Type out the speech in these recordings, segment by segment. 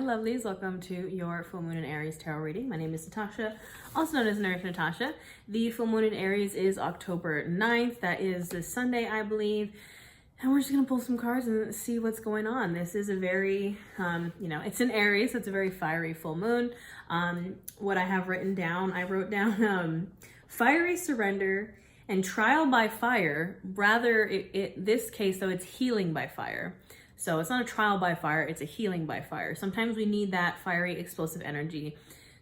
lovelies, welcome to your full moon in Aries tarot reading. My name is Natasha, also known as Nurse Natasha. The full moon in Aries is October 9th. That is this Sunday, I believe. And we're just gonna pull some cards and see what's going on. This is a very, it's in Aries, so it's a very fiery full moon. What I have written down, I wrote down fiery surrender and trial by fire. Rather, this case though, it's healing by fire. So it's not a trial by fire, it's a healing by fire. Sometimes we need that fiery, explosive energy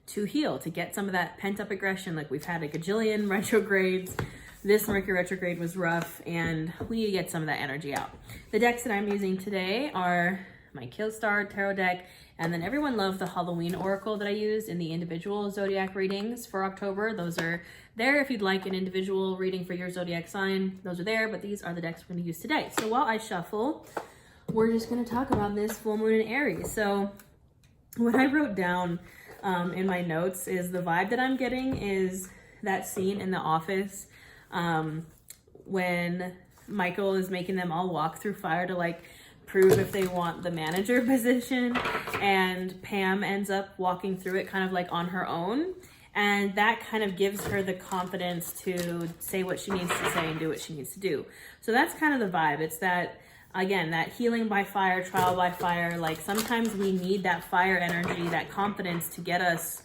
to heal, to get some of that pent-up aggression. Like we've had a gajillion retrogrades. This Mercury retrograde was rough, and we need to get some of that energy out. The decks that I'm using today are my Killstar Tarot deck, and then everyone loved the Halloween Oracle that I used in the individual zodiac readings for October. Those are there if you'd like an individual reading for your zodiac sign. Those are there, but these are the decks we're going to use today. So while I shuffle, we're just going to talk about this full moon in Aries. So what I wrote down in my notes is the vibe that I'm getting is that scene in The Office when Michael is making them all walk through fire to like prove if they want the manager position, and Pam ends up walking through it kind of like on her own, and that kind of gives her the confidence to say what she needs to say and do what she needs to do. So that's kind of the vibe. It's that, again, that healing by fire, trial by fire. Like sometimes we need that fire energy, that confidence to get us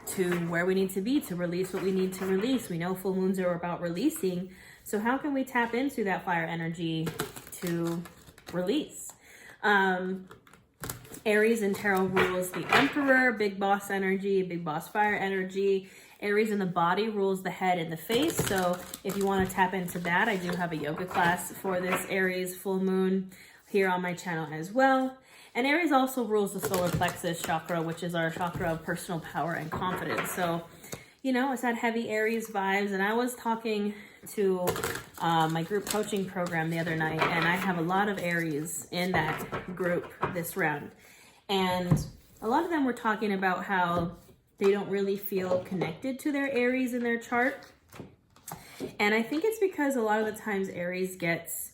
to where we need to be, to release what we need to release. We know full moons are about releasing. So how can we tap into that fire energy to release? Aries in tarot rules the Emperor, big boss energy, big boss fire energy. Aries in the body rules the head and the face. So if you want to tap into that, I do have a yoga class for this Aries full moon here on my channel as well. And Aries also rules the solar plexus chakra, which is our chakra of personal power and confidence. So, it's that heavy Aries vibes. And I was talking to my group coaching program the other night, and I have a lot of Aries in that group this round. And a lot of them were talking about how they don't really feel connected to their Aries in their chart. And I think it's because a lot of the times Aries gets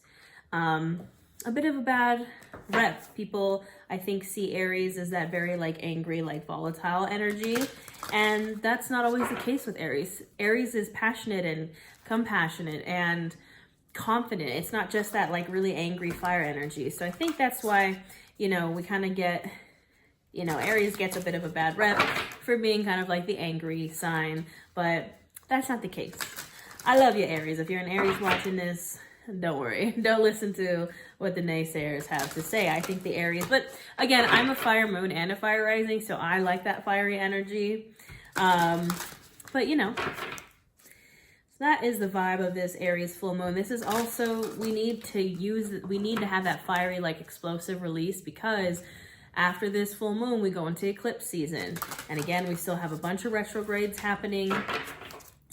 a bit of a bad rep. People, I think, see Aries as that very like angry, like volatile energy. And that's not always the case with Aries. Aries is passionate and compassionate and confident. It's not just that like really angry fire energy. So I think that's why, we kind of get, Aries gets a bit of a bad rep for being kind of like the angry sign, but that's not the case. I love you, Aries. If you're an Aries watching this, don't worry. Don't listen to what the naysayers have to say. I think the Aries, but again, I'm a fire moon and a fire rising, so I like that fiery energy. But that is the vibe of this Aries full moon. This is also, we need to have that fiery, like explosive release, because after this full moon, we go into eclipse season. And again, we still have a bunch of retrogrades happening.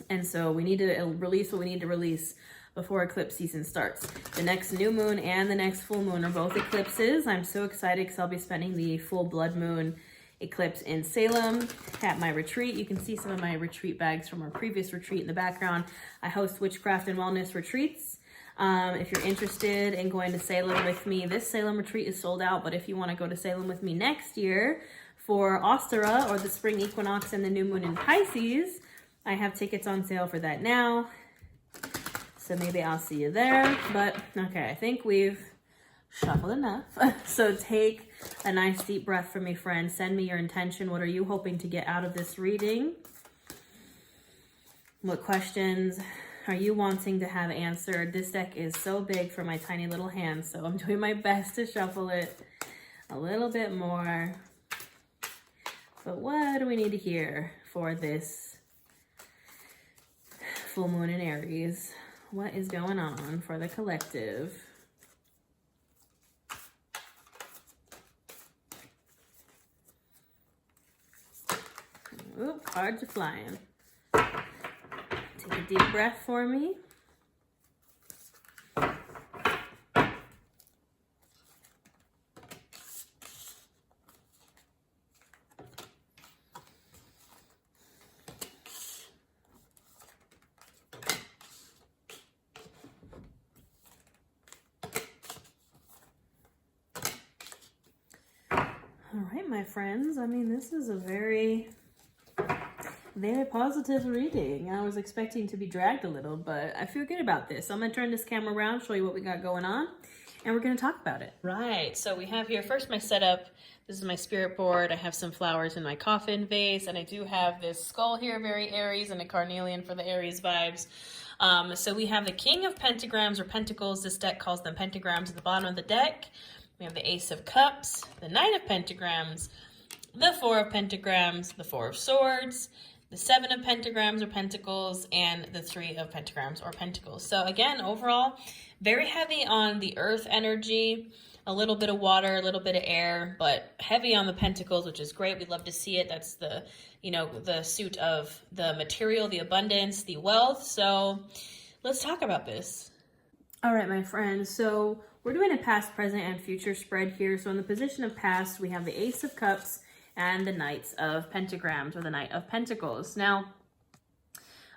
And so we need to release what we need to release before eclipse season starts. The next new moon and the next full moon are both eclipses. I'm so excited because I'll be spending the full blood moon eclipse in Salem at my retreat. You can see some of my retreat bags from our previous retreat in the background. I host witchcraft and wellness retreats. If you're interested in going to Salem with me, this Salem retreat is sold out, but if you want to go to Salem with me next year for Ostara, or the spring equinox and the new moon in Pisces, I have tickets on sale for that now. So maybe I'll see you there. But okay, I think we've shuffled enough. So take a nice deep breath for me, friend. Send me your intention. What are you hoping to get out of this reading? What questions are you wanting to have answered? This deck is so big for my tiny little hands, so I'm doing my best to shuffle it a little bit more. But what do we need to hear for this full moon in Aries? What is going on for the collective? Ooh, cards are flying. Take a deep breath for me. All right, my friends. I mean, this is a very, very positive reading. I was expecting to be dragged a little, but I feel good about this. I'm going to turn this camera around, show you what we got going on, and we're going to talk about it. Right, so we have here first my setup. This is my spirit board. I have some flowers in my coffin vase, and I do have this skull here, very Aries, and a carnelian for the Aries vibes. So we have the King of Pentagrams or Pentacles. This deck calls them pentagrams at the bottom of the deck. We have the Ace of Cups, the Knight of Pentagrams, the Four of Pentagrams, the Four of Swords, the Seven of Pentagrams or Pentacles, and the Three of Pentagrams or Pentacles. So again, overall, very heavy on the earth energy, a little bit of water, a little bit of air, but heavy on the pentacles, which is great. We'd love to see it. That's the, you know, the suit of the material, the abundance, the wealth. So let's talk about this. All right, my friends. So we're doing a past, present, and future spread here. So in the position of past, we have the Ace of Cups and the Knights of Pentagrams or the Knight of Pentacles. Now,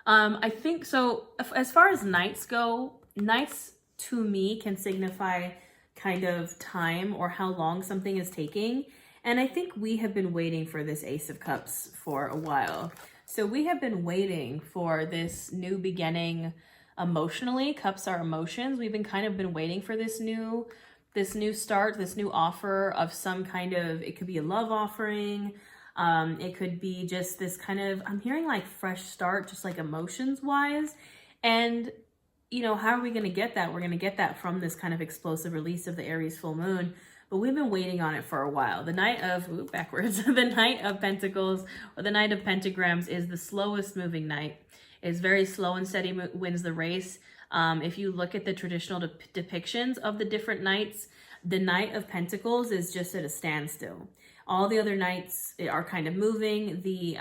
I think so as far as knights go, knights to me can signify kind of time or how long something is taking. And I think we have been waiting for this Ace of Cups for a while. So we have been waiting for this new beginning emotionally. Cups are emotions. We've been waiting for this new start, this new offer of some kind of, it could be a love offering. It could be just this kind of, I'm hearing like fresh start, just like emotions wise. And you know, how are we going to get that? We're going to get that from this kind of explosive release of the Aries full moon, but we've been waiting on it for a while. The Knight of, the Knight of Pentacles or the Knight of Pentagrams is the slowest moving knight. It's very slow and steady, wins the race. If you look at the traditional depictions of the different knights, the Knight of Pentacles is just at a standstill. All the other knights are kind of moving. The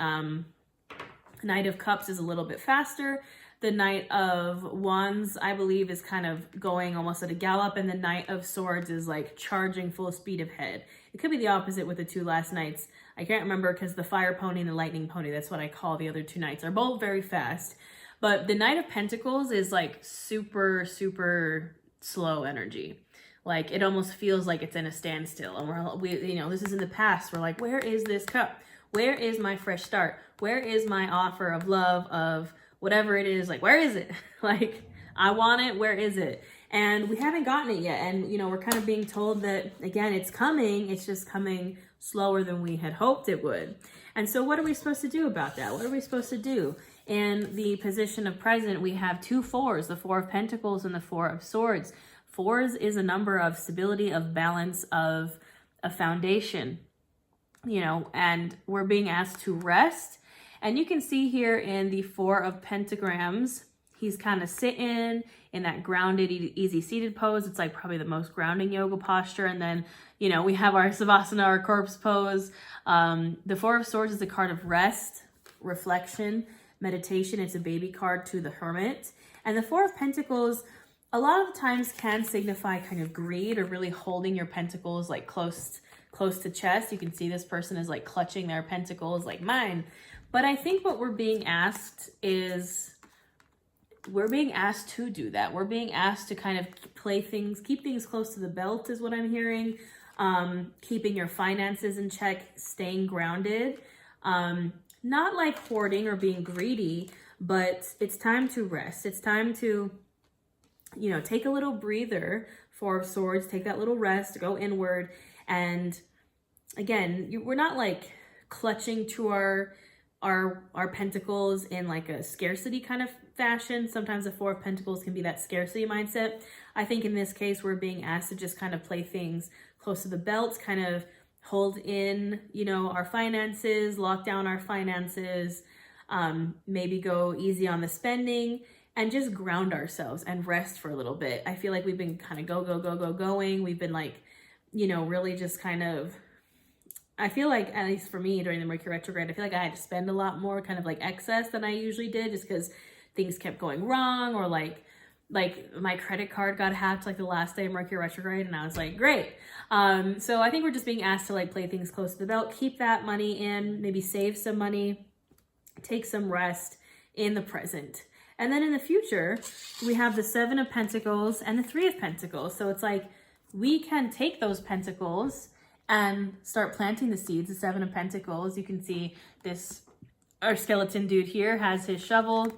Knight of Cups is a little bit faster. The Knight of Wands, I believe, is kind of going almost at a gallop, and the Knight of Swords is like charging full speed ahead. It could be the opposite with the two last knights. I can't remember because the Fire Pony and the Lightning Pony, that's what I call the other two knights, are both very fast. But the Knight of Pentacles is like super, super slow energy. Like it almost feels like it's in a standstill. And we, you know, this is in the past. We're like, where is this cup? Where is my fresh start? Where is my offer of love, of whatever it is? Like, where is it? Like, I want it. Where is it? And we haven't gotten it yet. And, you know, we're kind of being told that, again, it's coming. It's just coming slower than we had hoped it would. And so what are we supposed to do about that? What are we supposed to do? In the position of present, we have two fours, the Four of Pentacles and the Four of Swords. Fours is a number of stability, of balance, of a foundation, you know, and we're being asked to rest. And you can see here in the Four of Pentagrams, he's kind of sitting in that grounded, easy seated pose. It's like probably the most grounding yoga posture. And then, you know, we have our Savasana, our corpse pose. The Four of Swords is a card of rest, reflection, meditation. It's a baby card to the Hermit. And the Four of Pentacles, a lot of times can signify kind of greed or really holding your pentacles like close to chest. You can see this person is like clutching their pentacles like mine. But I think what we're being asked is, we're being asked to do that. We're being asked to kind of keep things close to the belt is what I'm hearing. Keeping your finances in check, staying grounded. Not like hoarding or being greedy, but it's time to rest. It's time to, you know, take a little breather. Four of Swords, take that little rest, go inward. And again, we're not like clutching to our pentacles in like a scarcity kind of fashion. Sometimes the Four of Pentacles can be that scarcity mindset. I think in this case, we're being asked to just kind of play things close to the belt, kind of hold in, you know, our finances, lock down our finances, maybe go easy on the spending, and just ground ourselves and rest for a little bit. I feel like we've been kind of going. We've been like, you know, really just kind of, I feel like, at least for me during the Mercury retrograde, I feel like I had to spend a lot more kind of like excess than I usually did, just because things kept going wrong, or like my credit card got hacked like the last day of Mercury retrograde, and I was like, great. So I think we're just being asked to like play things close to the belt, keep that money in, maybe save some money, take some rest in the present. And then in the future, we have the Seven of Pentacles and the Three of Pentacles. So it's like we can take those pentacles and start planting the seeds. The Seven of Pentacles, you can see this, our skeleton dude here has his shovel.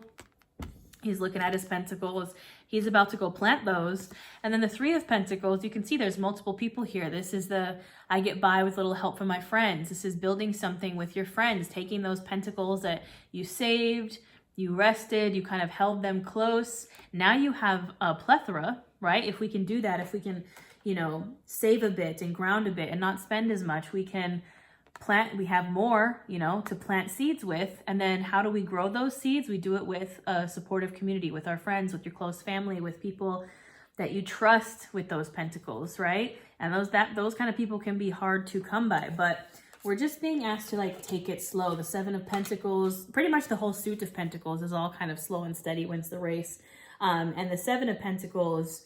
He's looking at his pentacles. He's about to go plant those. And then the Three of Pentacles, you can see there's multiple people here. This is the, I get by with little help from my friends. This is building something with your friends, taking those pentacles that you saved, you rested, you kind of held them close. Now you have a plethora, right? If we can do that, if we can, you know, save a bit and ground a bit and not spend as much, we can plant, we have more, you know, to plant seeds with. And then how do we grow those seeds? We do it with a supportive community, with our friends, with your close family, with people that you trust with those pentacles, right? And those kind of people can be hard to come by, but we're just being asked to like take it slow. The Seven of Pentacles, pretty much the whole suit of Pentacles is all kind of slow and steady wins the race. And the Seven of Pentacles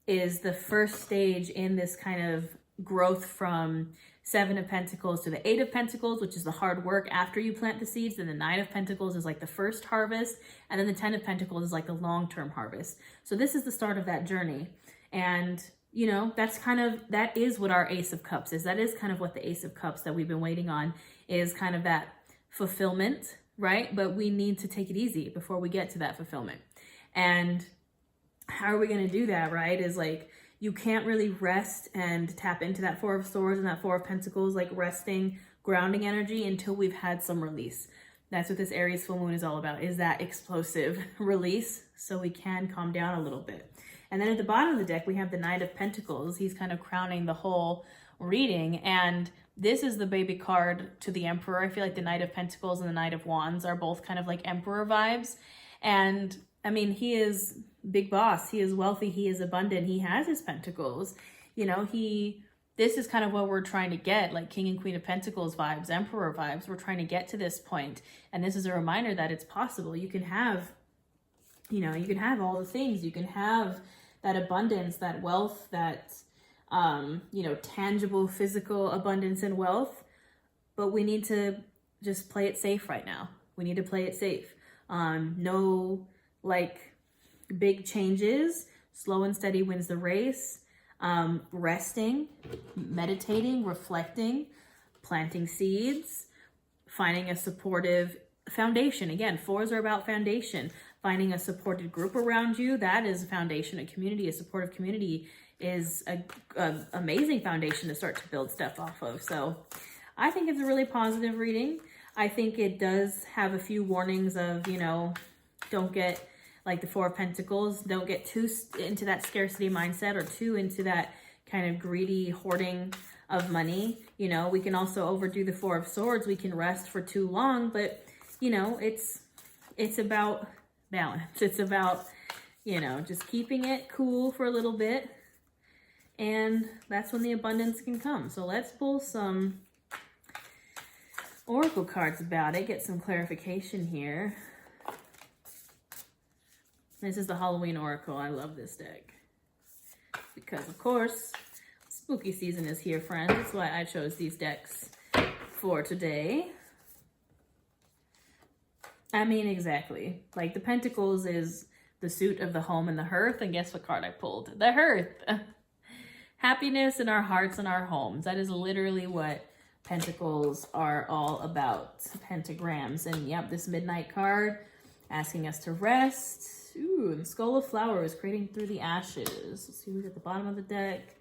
is the first stage in this kind of growth from Seven of Pentacles to the Eight of Pentacles, which is the hard work after you plant the seeds. Then the Nine of Pentacles is like the first harvest. And then the Ten of Pentacles is like the long-term harvest. So this is the start of that journey. And, you know, that is what our Ace of Cups is. That is kind of what the Ace of Cups that we've been waiting on is, kind of that fulfillment, right? But we need to take it easy before we get to that fulfillment. And how are we going to do that, right? Is like, you can't really rest and tap into that Four of Swords and that Four of Pentacles, like resting, grounding energy until we've had some release. That's what this Aries Full Moon is all about, is that explosive release so we can calm down a little bit. And then at the bottom of the deck, we have the Knight of Pentacles. He's kind of crowning the whole reading. And this is the baby card to the Emperor. I feel like the Knight of Pentacles and the Knight of Wands are both kind of like Emperor vibes. And I mean, he is big boss. He is wealthy. He is abundant. He has his pentacles. You know, this is kind of what we're trying to get, like King and Queen of Pentacles vibes, Emperor vibes. We're trying to get to this point. And this is a reminder that it's possible. You can have, you know, you can have all the things. You can have that abundance, that wealth, that, you know, tangible, physical abundance and wealth. But we need to just play it safe right now. We need to play it safe. No, like, big changes. Slow and steady wins the race. Resting, meditating, reflecting, planting seeds, finding a supportive foundation. Again, fours are about foundation. Finding a supported group around you, that is a foundation. A community, a supportive community is a amazing foundation to start to build stuff off of. So I think it's a really positive reading. I think it does have a few warnings of, you know, don't get, like the Four of Pentacles, don't get too into that scarcity mindset or too into that kind of greedy hoarding of money. You know, we can also overdo the Four of Swords. We can rest for too long, but, you know, it's about balance. It's about, you know, just keeping it cool for a little bit. And that's when the abundance can come. So let's pull some oracle cards about it, get some clarification here. This is the Halloween Oracle. I love this deck because, of course, spooky season is here, friends. That's why I chose these decks for today. I mean, exactly. Like, the Pentacles is the suit of the home and the hearth. And guess what card I pulled? The hearth. Happiness in our hearts and our homes. That is literally what Pentacles are all about. Pentagrams. And, yep, this Midnight card asking us to rest. Ooh, and Skull of Flowers, creating through the ashes. Let's see who's at the bottom of the deck.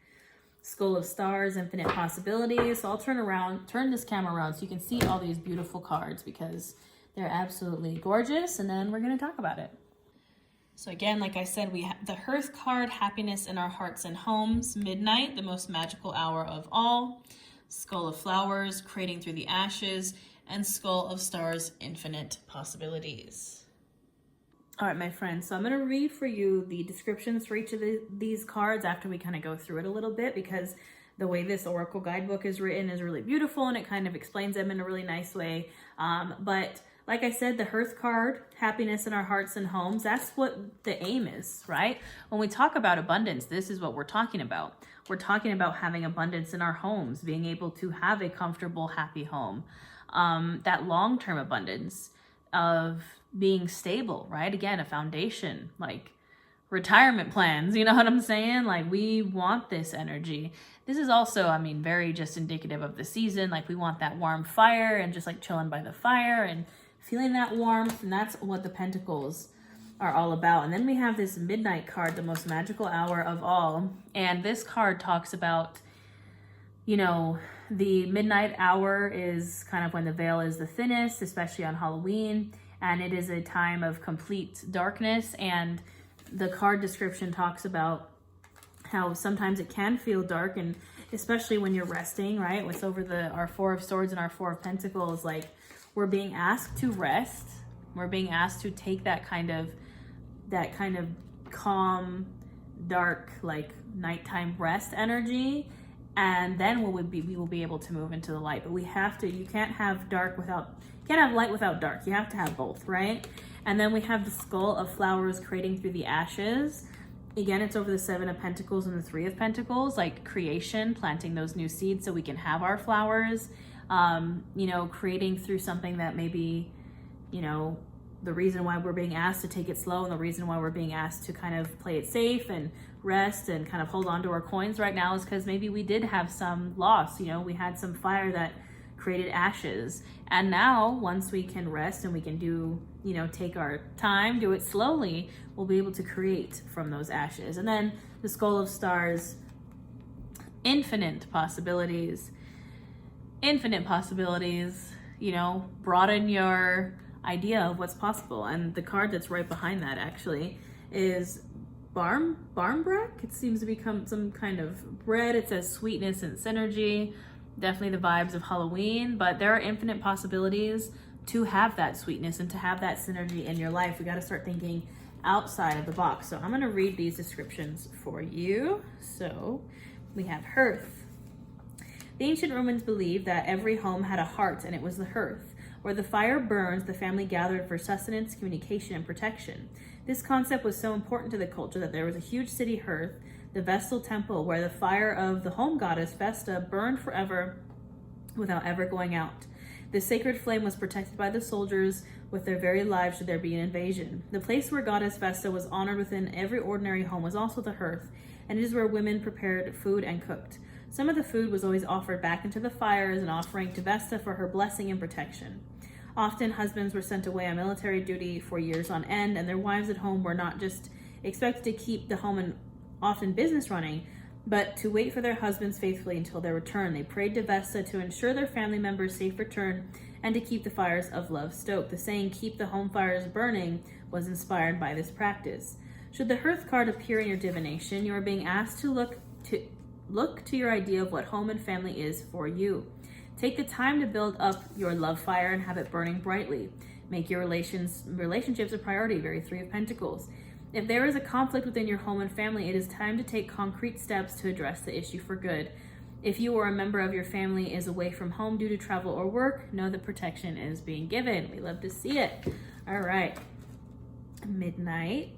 Skull of Stars, infinite possibilities. So I'll turn this camera around so you can see all these beautiful cards because they're absolutely gorgeous. And then we're going to talk about it. So again, like I said, we have the Hearth card, happiness in our hearts and homes. Midnight, the most magical hour of all. Skull of Flowers, creating through the ashes. And Skull of Stars, infinite possibilities. All right, my friends, so I'm going to read for you the descriptions for each of these cards after we kind of go through it a little bit, because the way this Oracle guidebook is written is really beautiful and it kind of explains them in a really nice way. But like I said, the Hearth card, happiness in our hearts and homes, that's what the aim is, right? When we talk about abundance, this is what we're talking about. We're talking about having abundance in our homes, being able to have a comfortable, happy home. That long-term abundance of being stable, right? Again, a foundation, like retirement plans. You know what I'm saying? Like, we want this energy. This is also, I mean, very just indicative of the season. Like, we want that warm fire and just like chilling by the fire and feeling that warmth. And that's what the Pentacles are all about. And then we have this Midnight card, the most magical hour of all. And this card talks about, you know, the midnight hour is kind of when the veil is the thinnest, especially on Halloween. And it is a time of complete darkness. And the card description talks about how sometimes it can feel dark, and especially when you're resting, right? With our Four of Swords and our Four of Pentacles, like, we're being asked to rest. We're being asked to take that kind of calm, dark, like nighttime rest energy, and then we will be able to move into the light. But we have to, you can't have light without dark. You have to have both, right? And then we have the Skull of Flowers creating through the ashes. Again, it's over the Seven of Pentacles and the Three of Pentacles, like creation, planting those new seeds so we can have our flowers, you know, creating through something that maybe, you know, the reason why we're being asked to take it slow and the reason why we're being asked to kind of play it safe and rest and kind of hold on to our coins right now is because maybe we did have some loss. You know, we had some fire that created ashes. And now, once we can rest and we can do, you know, take our time, do it slowly, we'll be able to create from those ashes. And then the Skull of Stars, infinite possibilities, you know, broaden your idea of what's possible. And the card that's right behind that actually is Barmbrack. It seems to become some kind of bread. It says sweetness and synergy. Definitely the vibes of Halloween, but there are infinite possibilities to have that sweetness and to have that synergy in your life. We got to start thinking outside of the box. So I'm going to read these descriptions for you. So we have hearth. The ancient Romans believed that every home had a heart, and it was the hearth. Where the fire burns, the family gathered for sustenance, communication, and protection. This concept was so important to the culture that there was a huge city hearth, the Vestal Temple, where the fire of the home goddess Vesta burned forever without ever going out. The sacred flame was protected by the soldiers with their very lives should there be an invasion. The place where goddess Vesta was honored within every ordinary home was also the hearth, and it is where women prepared food and cooked. Some of the food was always offered back into the fire as an offering to Vesta for her blessing and protection. Often husbands were sent away on military duty for years on end, and their wives at home were not just expected to keep the home and often business running, but to wait for their husbands faithfully until their return. They prayed to Vesta to ensure their family members' safe return and to keep the fires of love stoked. The saying, "keep the home fires burning," was inspired by this practice. Should the hearth card appear in your divination, you are being asked to look to your idea of what home and family is for you. Take the time to build up your love fire and have it burning brightly. Make your relationships a priority, very Three of Pentacles. If there is a conflict within your home and family, it is time to take concrete steps to address the issue for good. If you or a member of your family is away from home due to travel or work, know that protection is being given. We love to see it. All right. Midnight.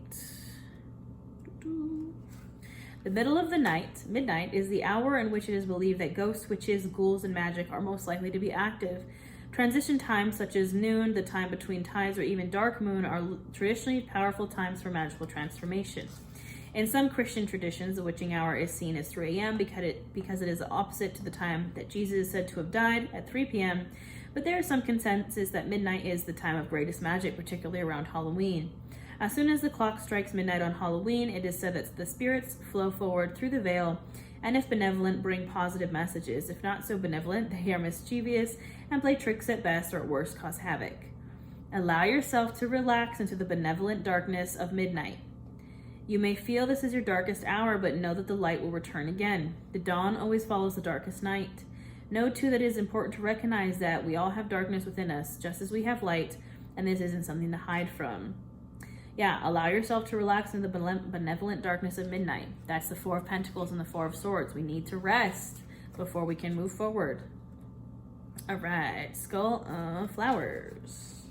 The middle of the night, midnight, is the hour in which it is believed that ghosts, witches, ghouls, and magic are most likely to be active. Transition times such as noon, the time between tides, or even dark moon are traditionally powerful times for magical transformation. In some Christian traditions, the witching hour is seen as 3 a.m. because it is opposite to the time that Jesus is said to have died at 3 p.m., but there is some consensus that midnight is the time of greatest magic, particularly around Halloween. As soon as the clock strikes midnight on Halloween, it is said that the spirits flow forward through the veil, and if benevolent, bring positive messages. If not so benevolent, they are mischievous and play tricks at best, or at worst cause havoc. Allow yourself to relax into the benevolent darkness of midnight. You may feel this is your darkest hour, but know that the light will return again. The dawn always follows the darkest night. Know too that it is important to recognize that we all have darkness within us, just as we have light, and this isn't something to hide from. Yeah, allow yourself to relax in the benevolent darkness of midnight. That's the Four of Pentacles and the Four of Swords. We need to rest before we can move forward. All right, Skull of Flowers.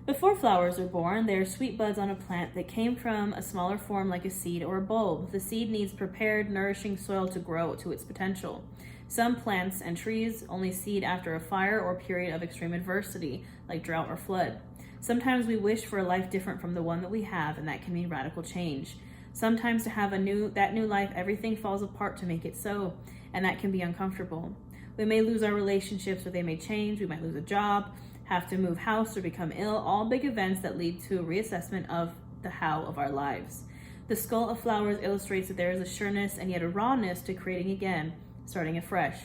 Before flowers are born, they are sweet buds on a plant that came from a smaller form like a seed or a bulb. The seed needs prepared, nourishing soil to grow to its potential. Some plants and trees only seed after a fire or period of extreme adversity, like drought or flood. Sometimes we wish for a life different from the one that we have, and that can mean radical change. Sometimes to have that new life, everything falls apart to make it so, and that can be uncomfortable. We may lose our relationships, or they may change. We might lose a job, have to move house, or become ill, all big events that lead to a reassessment of the how of our lives. The skull of flowers illustrates that there is a sureness and yet a rawness to creating again, starting afresh.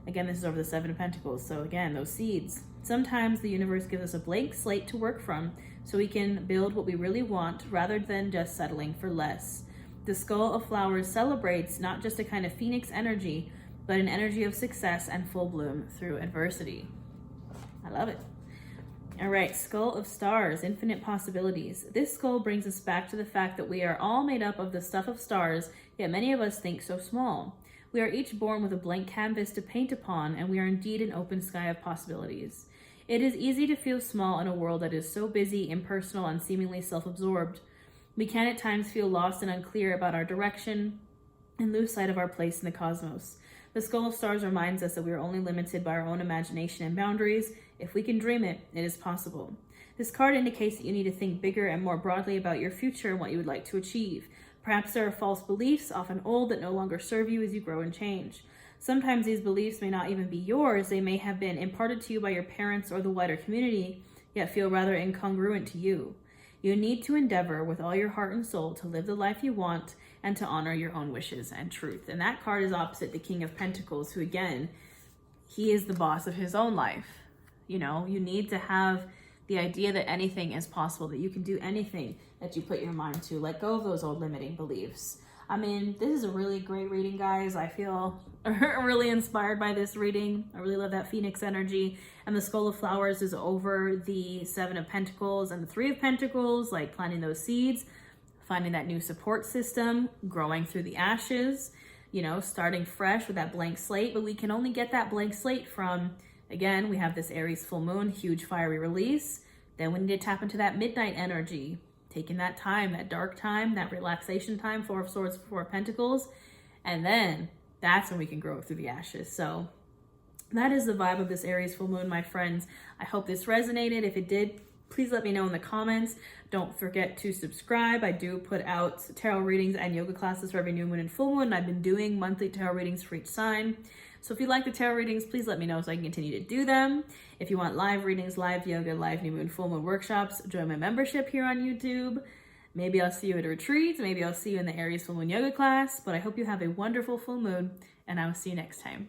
Again, this is over the Seven of Pentacles, so again, those seeds. Sometimes the universe gives us a blank slate to work from so we can build what we really want rather than just settling for less. The skull of flowers celebrates not just a kind of phoenix energy, but an energy of success and full bloom through adversity. I love it. All right, skull of stars, infinite possibilities. This skull brings us back to the fact that we are all made up of the stuff of stars, yet many of us think so small. We are each born with a blank canvas to paint upon, and we are indeed an open sky of possibilities. It is easy to feel small in a world that is so busy, impersonal, and seemingly self-absorbed. We can at times feel lost and unclear about our direction and lose sight of our place in the cosmos. The skull of stars reminds us that we are only limited by our own imagination and boundaries. If we can dream it, it is possible. This card indicates that you need to think bigger and more broadly about your future and what you would like to achieve. Perhaps there are false beliefs, often old, that no longer serve you as you grow and change. Sometimes these beliefs may not even be yours. They may have been imparted to you by your parents or the wider community, yet feel rather incongruent to you. You need to endeavor with all your heart and soul to live the life you want and to honor your own wishes and truth. And that card is opposite the King of Pentacles, who again, he is the boss of his own life. You know, you need to have the idea that anything is possible, that you can do anything that you put your mind to. Let go of those old limiting beliefs. I mean, this is a really great reading, guys. I feel really inspired by this reading. I really love that Phoenix energy. And the Skull of Flowers is over the Seven of Pentacles and the Three of Pentacles, like planting those seeds, finding that new support system, growing through the ashes, you know, starting fresh with that blank slate. But we can only get that blank slate from, again, we have this Aries Full Moon, huge fiery release. Then we need to tap into that midnight energy, taking that time, that dark time, that relaxation time, Four of Swords, Four of Pentacles. And then that's when we can grow through the ashes. So that is the vibe of this Aries Full Moon, my friends. I hope this resonated. If it did, please let me know in the comments. Don't forget to subscribe. I do put out tarot readings and yoga classes for every new moon and full moon. I've been doing monthly tarot readings for each sign. So if you like the tarot readings, please let me know so I can continue to do them. If you want live readings, live yoga, live new moon, full moon workshops, join my membership here on YouTube. Maybe I'll see you at a retreat. Maybe I'll see you in the Aries Full Moon yoga class. But I hope you have a wonderful full moon, and I will see you next time.